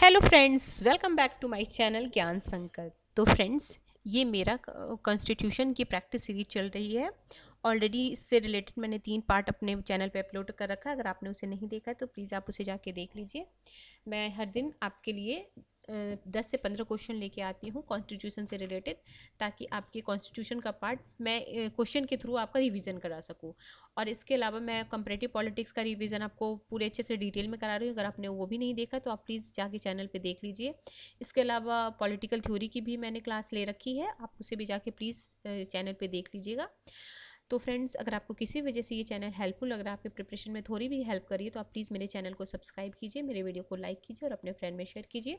Hello friends, welcome back to my channel Gyan Sankalp. तो friends, ये मेरा कॉन्स्टिट्यूशन की प्रैक्टिस सीरीज चल रही है। ऑलरेडी इससे रिलेटेड मैंने 3 पार्ट अपने चैनल पे अपलोड कर रखा है। अगर आपने उसे नहीं देखा है तो प्लीज़ आप उसे जाके देख लीजिए। मैं हर दिन आपके लिए 10 से 15 क्वेश्चन लेके आती हूँ कॉन्स्टिट्यूशन से रिलेटेड, ताकि आपके कॉन्स्टिट्यूशन का पार्ट मैं क्वेश्चन के थ्रू आपका रिवीजन करा सकूँ। और इसके अलावा मैं कंपैरेटिव पॉलिटिक्स का रिवीजन आपको पूरे अच्छे से डिटेल में करा रही हूँ। अगर आपने वो भी नहीं देखा तो आप प्लीज़ जाके चैनल पे देख लीजिए। इसके अलावा पॉलिटिकल थ्योरी की भी मैंने क्लास ले रखी है, आप उसे भी जाके प्लीज़ चैनल पे देख लीजिएगा। तो फ्रेंड्स, अगर आपको किसी वजह से ये चैनल हेल्पफुल लग रहा है, आपके प्रिपरेशन में थोड़ी भी हेल्प करिए, तो आप प्लीज़ मेरे चैनल को सब्सक्राइब कीजिए, मेरे वीडियो को लाइक कीजिए और अपने फ्रेंड में शेयर कीजिए।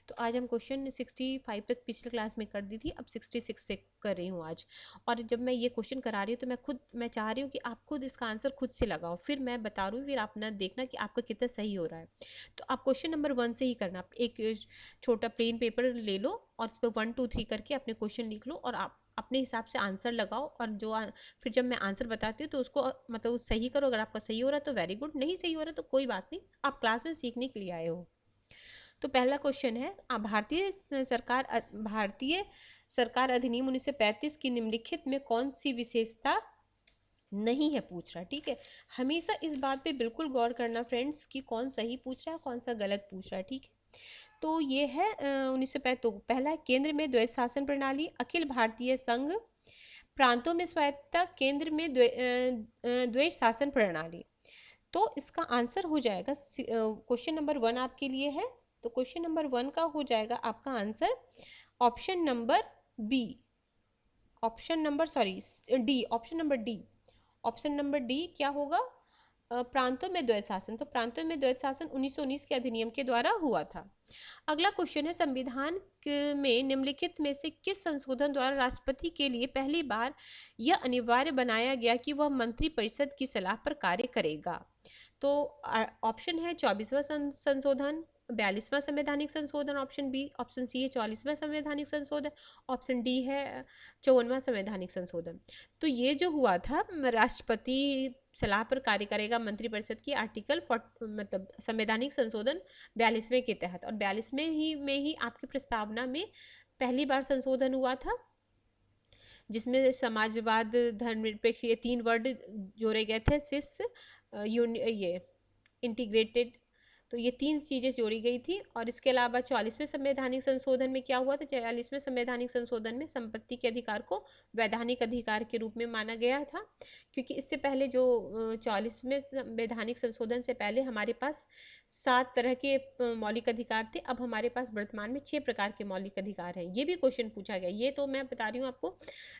तो आज हम क्वेश्चन 65 तक पिछले क्लास में कर दी थी, अब 66 से कर रही हूँ आज। और जब मैं ये क्वेश्चन करा रही हूँ तो मैं चाह रही हूँ कि आप खुद इसका आंसर खुद से लगाओ, फिर मैं बता रही हूँ, फिर आप ना देखना कि आपका कितना सही हो रहा है। तो आप क्वेश्चन नंबर 1 से ही करना। आप एक छोटा प्लेन पेपर ले लो और उस पर 1 2 3 करके अपने क्वेश्चन लिख लो और आप अपने हिसाब से आंसर लगाओ। और फिर जब मैं आंसर बताती हूँ तो उसको मतलब सही करो। अगर आपका सही हो रहा है तो वेरी गुड, नहीं सही हो रहा है तो कोई बात नहीं, आप क्लास में सीखने के लिए आए हो। तो पहला क्वेश्चन है, भारतीय सरकार अधिनियम 1935 की निम्नलिखित में कौन सी विशेषता नहीं है, पूछ रहा है। ठीक है, हमेशा इस बात पे बिल्कुल गौर करना फ्रेंड्स कि कौन सही पूछ रहा है कौन सा गलत पूछ रहा है। ठीक है, तो ये है 1935। तो पहला है, केंद्र में द्वैध शासन प्रणाली, अखिल भारतीय संघ, प्रांतों में स्वायत्तता, केंद्र में द्वैध शासन प्रणाली। तो इसका आंसर हो जाएगा, क्वेश्चन नंबर 1 आपके लिए है, तो क्वेश्चन नंबर 1 का हो जाएगा आपका answer option number B, option number sorry D, option number D. Option number D क्या होगा? प्रांतों में द्वैध शासन। तो प्रांतों में द्वैध शासन 1919 के अधिनियम के द्वारा हुआ था। अगला क्वेश्चन है, संविधान में निम्नलिखित में से किस संशोधन द्वारा राष्ट्रपति के लिए पहली बार यह अनिवार्य बनाया गया कि वह मंत्रिपरिषद की सलाह पर कार्य करेगा? तो ऑप्शन है 24वां संशोधन, 42वां संवैधानिक संशोधन, ऑप्शन बी, ऑप्शन सी है 44वां संवैधानिक संशोधन, ऑप्शन डी है 54वां संवैधानिक संशोधन। तो ये जो हुआ था, राष्ट्रपति सलाह पर कार्य करेगा मंत्रिपरिषद की आर्टिकल मतलब संवैधानिक संशोधन 42वें के तहत, और 42वें में ही आपकी प्रस्तावना में पहली बार संशोधन हुआ था, जिसमें समाजवाद, धर्मनिरपेक्ष, ये 3 वर्ड जोड़े गए थे। सिस ये इंटीग्रेटेड, तो ये 3 चीजें जोड़ी गई थी। और इसके अलावा 44वें संवैधानिक संशोधन में क्या हुआ था? 44वें संवैधानिक संशोधन में संपत्ति के अधिकार को वैधानिक अधिकार के रूप में माना गया था, क्योंकि इससे पहले जो 44वें संवैधानिक संशोधन से पहले हमारे पास 7 तरह के मौलिक अधिकार थे, अब हमारे पास वर्तमान में 6 प्रकार के मौलिक अधिकार हैं। ये भी क्वेश्चन पूछा गया, ये तो मैं बता रही हूँ आपको,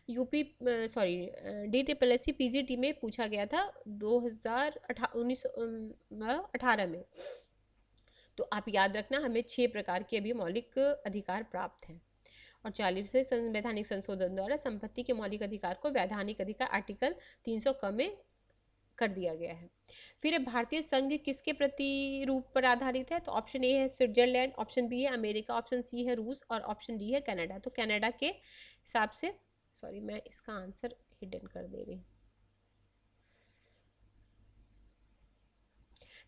यूपी सॉरी DSSC PGT में पूछा गया था 2018 में। तो आप याद रखना, हमें 6 प्रकार के अभी मौलिक अधिकार प्राप्त हैं। और 40वें संवैधानिक संशोधन द्वारा संपत्ति के मौलिक अधिकार को वैधानिक अधिकार आर्टिकल 300 क में कर दिया गया है। फिर भारतीय संघ किसके प्रतिरूप पर आधारित है? तो ऑप्शन ए है स्विट्जरलैंड, ऑप्शन बी है अमेरिका, ऑप्शन सी है रूस और ऑप्शन डी है कनाडा। तो कनाडा के हिसाब से, सॉरी मैं इसका आंसर हिडन कर दे रही हूँ।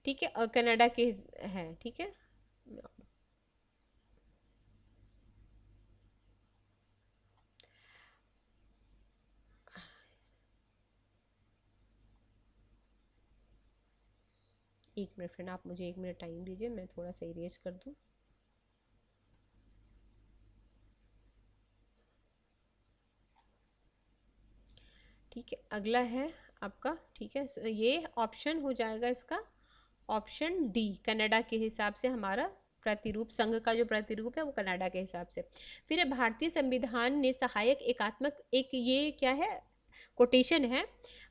ठीक है, कनाडा के है। ठीक है, एक मिनट फ्रेंड, आप मुझे 1 मिनट टाइम दीजिए, मैं थोड़ा सा इरेज कर दूं। ठीक है, अगला है आपका, ठीक है, ये ऑप्शन हो जाएगा इसका ऑप्शन डी, कनाडा के हिसाब से हमारा प्रतिरूप, संघ का जो प्रतिरूप है वो कनाडा के हिसाब से। फिर भारतीय संविधान ने सहायक एकात्मक, एक ये क्या है, कोटेशन है,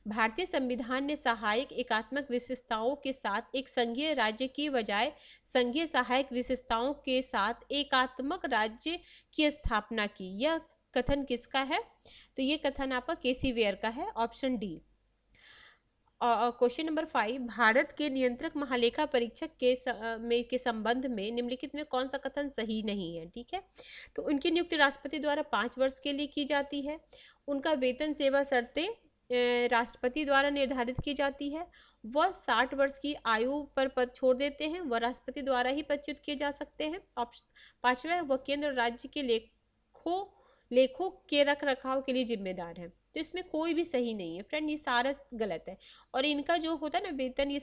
भारतीय संविधान ने सहायक एकात्मक विशेषताओं के साथ एक संघीय राज्य की बजाय संघीय सहायक विशेषताओं के साथ एकात्मक राज्य की स्थापना की। यह कथन किसका है? तो ये कथन आपका केसी वेयर का है, option D. Question number 5, Bharat के नियंत्रक महालेखा परीक्षक के संबंध में निम्नलिखित में कौन सा कथन सही नहीं है? ठीक है, तो उनकी नियुक्ति राष्ट्रपति द्वारा 5 वर्ष के लिए की जाती है, उनका वेतन सेवा शर्तें राष्ट्रपति द्वारा निर्धारित की जाती है, वह 60 वर्ष की आयु पर पद छोड़ देते हैं, वह राष्ट्रपति द्वारा ही पदच्युत किए जा सकते हैं। ऑप्शन पांचवा है, वह केंद्र और राज्य के लेखों के रख रखाव के लिए जिम्मेदार है। तो इसमें कोई भी सही नहीं है फ्रेंड, ये सारा गलत है। और इनका जो होता है ना वेतन, ये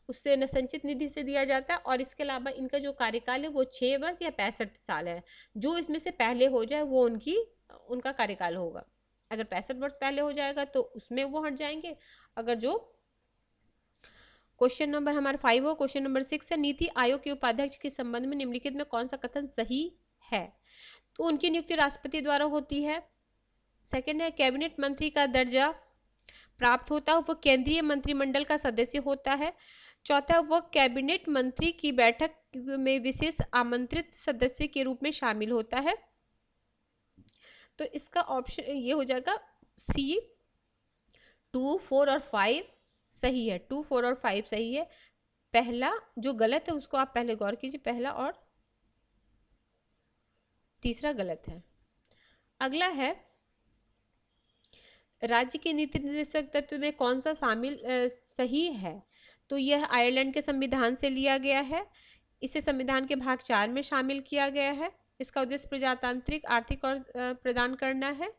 उससे न संचित निधि से दिया जाता है। और इसके अलावा इनका जो कार्यकाल है वो 6 वर्ष या 65 साल है। जो इसमें से पहले हो जाए वो उनका कार्यकाल होगा। अगर 65 वर्ष पहले हो जाएगा तो उसमें वो हट जाएंगे। अगर जो क्वेश्चन नंबर हमारा 5 हो, क्वेश्चन नंबर 6 है, नीति आयोग के उपाध्यक्ष के संबंध में निम्नलिखित में कौन सा कथन सही है? तो उनकी नियुक्ति राष्ट्रपति द्वारा होती है। सेकंड है, कैबिनेट मंत्री का दर्जा प्राप्त होता है, वह केंद्रीय मंत्रिमंडल का सदस्य होता है। चौथा, वह कैबिनेट मंत्री की बैठक में विशेष आमंत्रित सदस्य के रूप में शामिल होता है। तो इसका ऑप्शन ये हो जाएगा सी, 2, 4 और 5 सही है। 2, 4 और 5 सही है। पहला जो गलत है उसको आप पहले गौर कीजिए, पहला और तीसरा गलत है। अगला है, राज्य के नीति निर्देशक तत्व में कौन सा शामिल सही है? तो यह आयरलैंड के संविधान से लिया गया है। इसे संविधान के भाग 4 में शामिल किया गया है। इसका उद्देश्य प्रजातांत्रिक, आर्थिक और प्रदान करना है।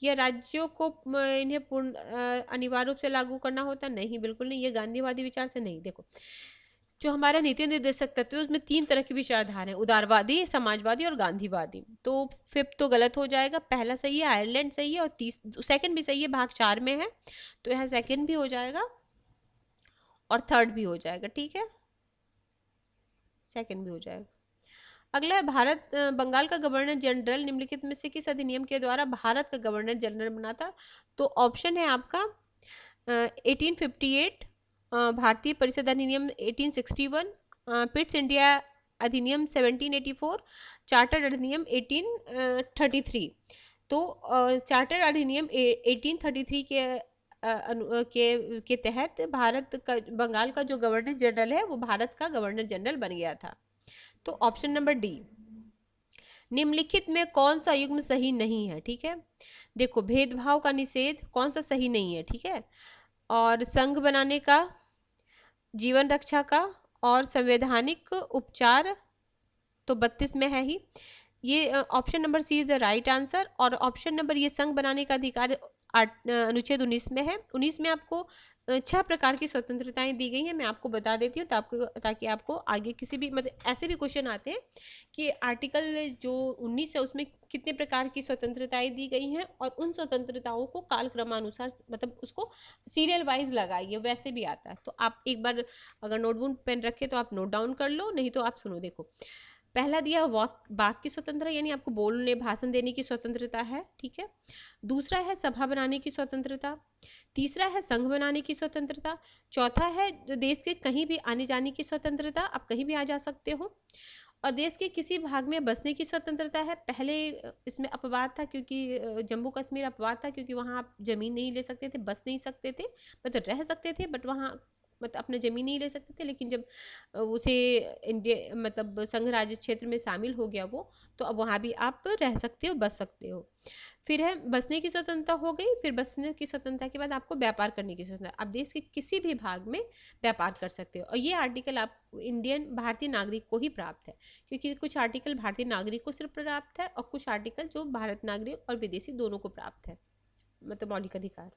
यह राज्यों को इन्हें पूर्ण अनिवार्य रूप से लागू करना होता नहीं, बिल्कुल नहीं। ये गांधीवादी विचार से नहीं। देखो, जो हमारा नीति निर्देशक तत्व है उसमें 3 तरह की विचारधारा है, उदारवादी, समाजवादी और गांधीवादी। तो फिफ्थ तो गलत हो जाएगा, पहला सही है, आयरलैंड सही है, और सेकंड भी सही है, भाग 4 में है। तो यहाँ सेकंड भी हो जाएगा और थर्ड भी हो जाएगा। ठीक है, सेकंड भी हो जाएगा। अगला है, भारत बंगाल का गवर्नर जनरल निम्नलिखित में से किस अधिनियम के द्वारा भारत का गवर्नर जनरल बना था? तो ऑप्शन है आपका 1858, भारतीय परिषद अधिनियम 1861, पिट्स इंडिया अधिनियम 1784, चार्टर अधिनियम 1833। तो चार्टर अधिनियम 1833 के तहत भारत का बंगाल का जो गवर्नर जनरल है वो भारत का गवर्नर जनरल बन गया था। तो ऑप्शन नंबर डी, निम्नलिखित में कौन सा युग्म सही नहीं है? ठीक है, देखो, भेदभाव का निषेध कौन सा सही नहीं है? ठीक है, और संघ बनाने का, जीवन रक्षा का, और संवैधानिक उपचार तो 32 में है ही। ये option number C is the right answer. और ऑप्शन नंबर ये संघ बनाने का अधिकार अनुच्छेद 19 में है। 19 में आपको 6 प्रकार की स्वतंत्रताएं दी गई हैं। मैं आपको बता देती हूँ ताकि आपको आगे किसी भी मतलब ऐसे भी क्वेश्चन आते हैं कि आर्टिकल जो 19 है उसमें कितने प्रकार की स्वतंत्रताएं दी गई हैं, और उन स्वतंत्रताओं को कालक्रमानुसार मतलब उसको सीरियल वाइज लगाइए, वैसे भी आता है। तो आप एक बार अगर नोटबुक पेन रखे तो आप नोट डाउन कर लो, नहीं तो आप सुनो। देखो, पहला दिया वाक की स्वतंत्रता, यानी आपको बोलने भाषण देने की स्वतंत्रता है। ठीक है, दूसरा है सभा बनाने की स्वतंत्रता, तीसरा है संघ बनाने की स्वतंत्रता, चौथा है देश के कहीं भी आने जाने की स्वतंत्रता, आप कहीं भी आ जा सकते हो, और देश के किसी भाग में बसने की स्वतंत्रता है। पहले इसमें अपवाद था, क्योंकि जम्मू कश्मीर अपवाद था, क्योंकि वहाँ आप जमीन नहीं ले सकते थे, बस नहीं सकते थे, मतलब रह सकते थे बट वहाँ मतलब अपने जमीन नहीं ले सकते थे। लेकिन जब उसे इंडिया मतलब संघ राज्य क्षेत्र में शामिल हो गया वो, तो अब वहाँ भी आप रह सकते हो, बस सकते हो। फिर है बसने की स्वतंत्रता हो गई। फिर बसने की स्वतंत्रता के बाद आपको व्यापार करने की स्वतंत्रता, आप देश के किसी भी भाग में व्यापार कर सकते हो। और ये आर्टिकल आप इंडियन भारतीय नागरिक को ही प्राप्त है, क्योंकि कुछ आर्टिकल भारतीय नागरिक को सिर्फ प्राप्त है और कुछ आर्टिकल जो भारत नागरिक और विदेशी दोनों को प्राप्त है, मतलब मौलिक अधिकार।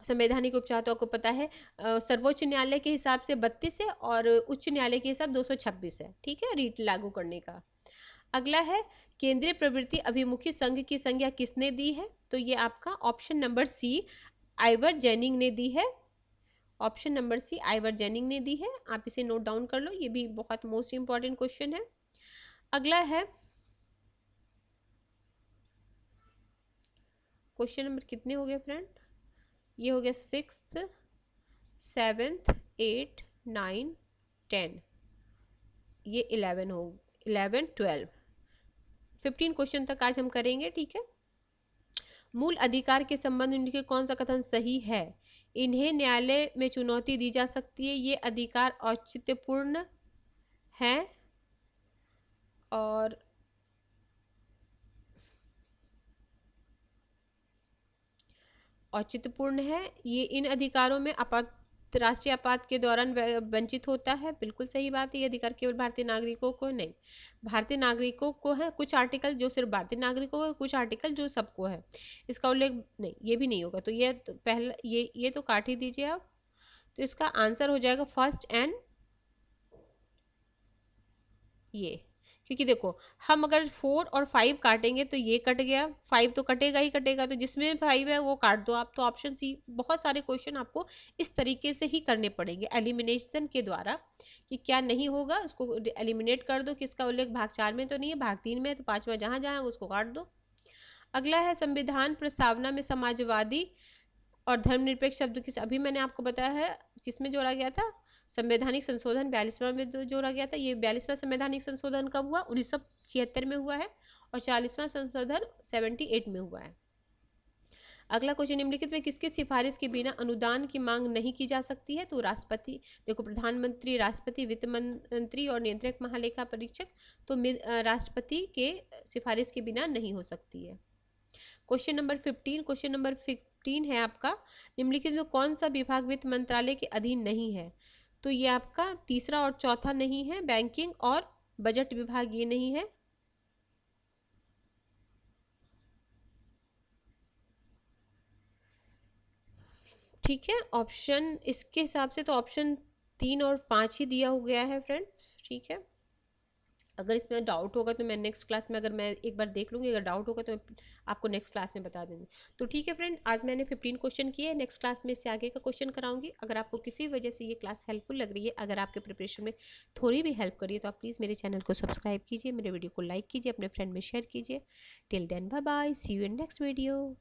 संवैधानिक उपचार तो आपको पता है, सर्वोच्च न्यायालय के हिसाब से 32 है और उच्च न्यायालय के हिसाब 226 है। ठीक है, रीट लागू करने का। अगला है, केंद्रीय प्रवृत्ति अभिमुखी संघ की संज्ञा किसने दी है? तो ये आपका option number C, Ivor Jenning ने दी है। Option number C, Ivor Jenning ने दी है। आप इसे नोट डाउन कर लो, ये भी बहुत मोस्ट इंपॉर्टेंट क्वेश्चन है। अगला है, क्वेश्चन नंबर कितने हो गए फ्रेंड? ये हो गया 6th, 7th, 8, 9, 10, ये 11 हो, 11, 12, 15 क्वेश्चन तक आज हम करेंगे। ठीक है, मूल अधिकार के संबंध में उनके कौन सा कथन सही है? इन्हें न्यायालय में चुनौती दी जा सकती है, ये अधिकार औचित्यपूर्ण है, और औचित्यपूर्ण है। ये इन अधिकारों में राष्ट्रीय आपात के दौरान वंचित होता है। बिल्कुल सही बात है। ये अधिकार केवल भारतीय नागरिकों को नहीं, भारतीय नागरिकों को है। कुछ आर्टिकल जो सिर्फ भारतीय नागरिकों को है, कुछ आर्टिकल जो सबको है, इसका उल्लेख नहीं, ये भी नहीं होगा। तो ये तो पहला, ये तो काट ही दीजिए आप। तो इसका आंसर हो जाएगा फर्स्ट एंड ये। क्योंकि देखो, हम अगर 4 और 5 काटेंगे तो ये कट गया, 5 तो कटेगा ही कटेगा, तो जिसमें 5 है वो काट दो आप। तो ऑप्शन सी। बहुत सारे क्वेश्चन आपको इस तरीके से ही करने पड़ेंगे एलिमिनेशन के द्वारा, कि क्या नहीं होगा उसको एलिमिनेट कर दो। किसका उल्लेख भाग 4 में तो नहीं है, भाग 3 में है, तो 5वां जहां जहां है उसको काट दो। अगला है संविधान प्रस्तावना में समाजवादी और धर्मनिरपेक्ष शब्द किस, अभी मैंने आपको बताया है किसमें जोड़ा गया था, संवैधानिक संशोधन 42वां में जोड़ा गया था। ये 42वां संवैधानिक संशोधन कब हुआ, 1976 में हुआ है, और 40वां संशोधन 78 में हुआ है। अगला क्वेश्चन, निम्नलिखित में किसकी सिफारिश के बिना अनुदान की मांग नहीं की जा सकती है। तो राष्ट्रपति, देखो प्रधानमंत्री, राष्ट्रपति, वित्त मंत्री और नियंत्रक महालेखा परीक्षक, तो राष्ट्रपति के सिफारिश के बिना नहीं हो सकती है। क्वेश्चन नंबर 15 है आपका, निम्नलिखित में कौन सा विभाग वित्त मंत्रालय के अधीन नहीं है। तो ये आपका तीसरा और चौथा नहीं है, बैंकिंग और बजट विभाग ये नहीं है। ठीक है, ऑप्शन इसके हिसाब से तो ऑप्शन 3 और 5 ही दिया हो गया है फ्रेंड्स। ठीक है, अगर इसमें डाउट होगा तो मैं नेक्स्ट क्लास में, अगर मैं एक बार देख लूँगी, अगर डाउट होगा तो मैं आपको नेक्स्ट क्लास में बता दूँगी। तो ठीक है फ्रेंड, आज मैंने 15 क्वेश्चन किए, नेक्स्ट क्लास में इससे आगे का क्वेश्चन कराऊंगी। अगर आपको किसी वजह से ये क्लास हेल्पफुल लग रही है, अगर आपके प्रिपरेशन में थोड़ी भी हेल्प करिए, तो आप प्लीज़ मेरे चैनल को सब्सक्राइब कीजिए, मेरे वीडियो को लाइक कीजिए, अपने फ्रेंड में शेयर कीजिए। Till then bye bye, see you in next video.